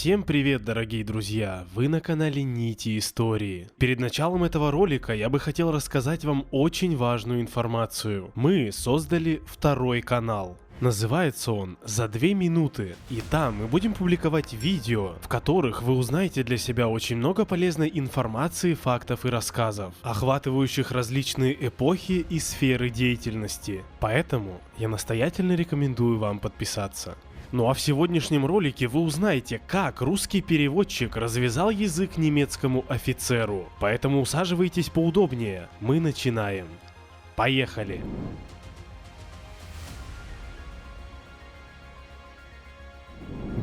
Всем привет, дорогие друзья! Вы на канале Нити Истории. Перед началом этого ролика я бы хотел рассказать вам очень важную информацию. Мы создали второй канал. Называется он «За 2 минуты», и там мы будем публиковать видео, в которых вы узнаете для себя очень много полезной информации, фактов и рассказов, охватывающих различные эпохи и сферы деятельности. Поэтому я настоятельно рекомендую вам подписаться. Ну а в сегодняшнем ролике вы узнаете, как русский переводчик развязал язык немецкому офицеру. Поэтому усаживайтесь поудобнее, мы начинаем. Поехали!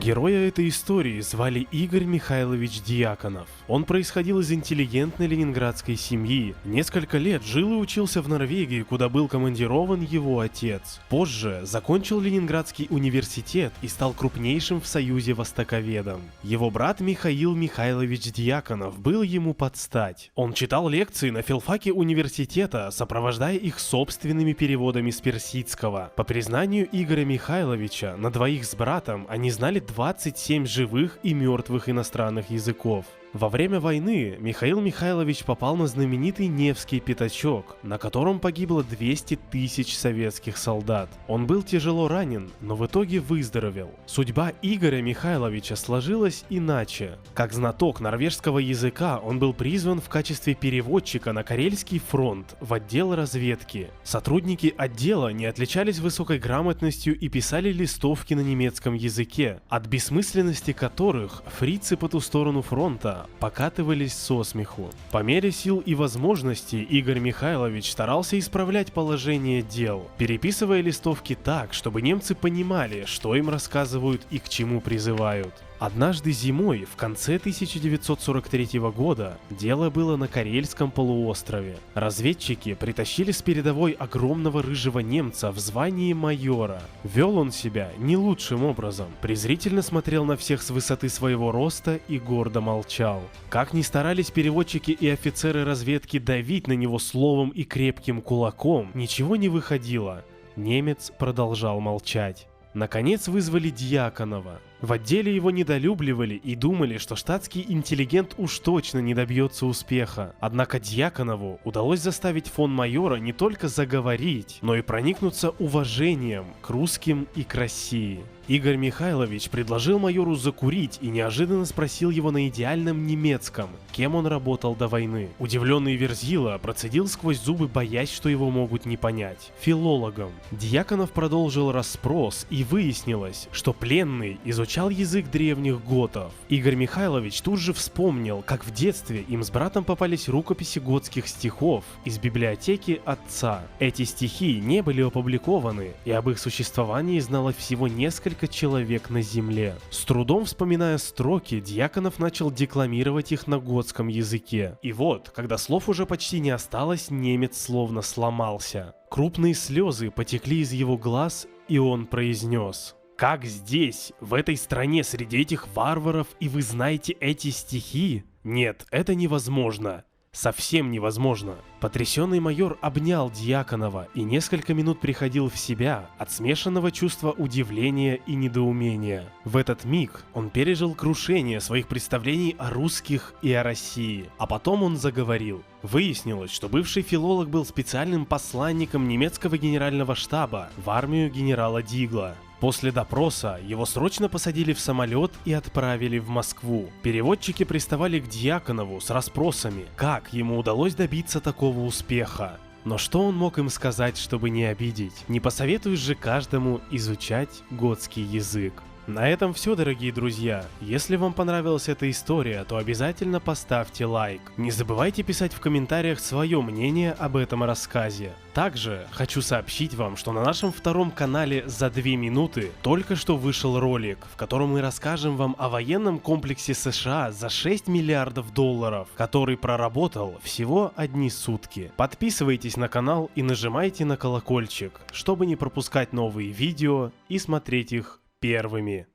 Героя этой истории звали Игорь Михайлович Дьяконов. Он происходил из интеллигентной ленинградской семьи. Несколько лет жил и учился в Норвегии, куда был командирован его отец. Позже закончил Ленинградский университет и стал крупнейшим в Союзе востоковедом. Его брат Михаил Михайлович Дьяконов был ему под стать. Он читал лекции на филфаке университета, сопровождая их собственными переводами с персидского. По признанию Игоря Михайловича, на двоих с братом они знали 27 живых и мертвых иностранных языков. Во время войны Михаил Михайлович попал на знаменитый Невский пятачок, на котором погибло 200 тысяч советских солдат. Он был тяжело ранен, но в итоге выздоровел. Судьба Игоря Михайловича сложилась иначе. Как знаток норвежского языка он был призван в качестве переводчика на Карельский фронт в отдел разведки. Сотрудники отдела не отличались высокой грамотностью и писали листовки на немецком языке, от бессмысленности которых фрицы по ту сторону фронта покатывались со смеху. По мере сил и возможностей Игорь Михайлович старался исправлять положение дел, переписывая листовки так, чтобы немцы понимали, что им рассказывают и к чему призывают. Однажды зимой, в конце 1943 года, дело было на Карельском полуострове. Разведчики притащили с передовой огромного рыжего немца в звании майора. Вел он себя не лучшим образом, презрительно смотрел на всех с высоты своего роста и гордо молчал. Как ни старались переводчики и офицеры разведки давить на него словом и крепким кулаком, ничего не выходило. Немец продолжал молчать. Наконец вызвали Дьяконова. В отделе его недолюбливали и думали, что штатский интеллигент уж точно не добьется успеха. Однако Дьяконову удалось заставить фон майора не только заговорить, но и проникнуться уважением к русским и к России. Игорь Михайлович предложил майору закурить и неожиданно спросил его на идеальном немецком, кем он работал до войны. Удивленный Верзила процедил сквозь зубы, боясь, что его могут не понять. Филологом. Дьяконов продолжил расспрос, и выяснилось, что пленный изучал язык древних готов. Игорь Михайлович тут же вспомнил, как в детстве им с братом попались рукописи готских стихов из библиотеки отца. Эти стихи не были опубликованы, и об их существовании знало всего несколько человек на земле. С трудом вспоминая строки, Дьяконов начал декламировать их на готском языке. И вот, когда слов уже почти не осталось, немец словно сломался. Крупные слезы потекли из его глаз, и он произнес: «Как здесь, в этой стране, среди этих варваров, и вы знаете эти стихи? Нет, это невозможно. Совсем невозможно». Потрясенный майор обнял Дьяконова и несколько минут приходил в себя от смешанного чувства удивления и недоумения. В этот миг он пережил крушение своих представлений о русских и о России. А потом он заговорил. Выяснилось, что бывший филолог был специальным посланником немецкого генерального штаба в армию генерала Дигла. После допроса его срочно посадили в самолет и отправили в Москву. Переводчики приставали к Дьяконову с расспросами, как ему удалось добиться такого успеха. Но что он мог им сказать, чтобы не обидеть? Не посоветуешь же каждому изучать готский язык. На этом все, дорогие друзья. Если вам понравилась эта история, то обязательно поставьте лайк. Не забывайте писать в комментариях свое мнение об этом рассказе. Также хочу сообщить вам, что на нашем втором канале «За 2 минуты» только что вышел ролик, в котором мы расскажем вам о военном комплексе США за 6 миллиардов долларов, который проработал всего 1 сутки. Подписывайтесь на канал и нажимайте на колокольчик, чтобы не пропускать новые видео и смотреть их первыми.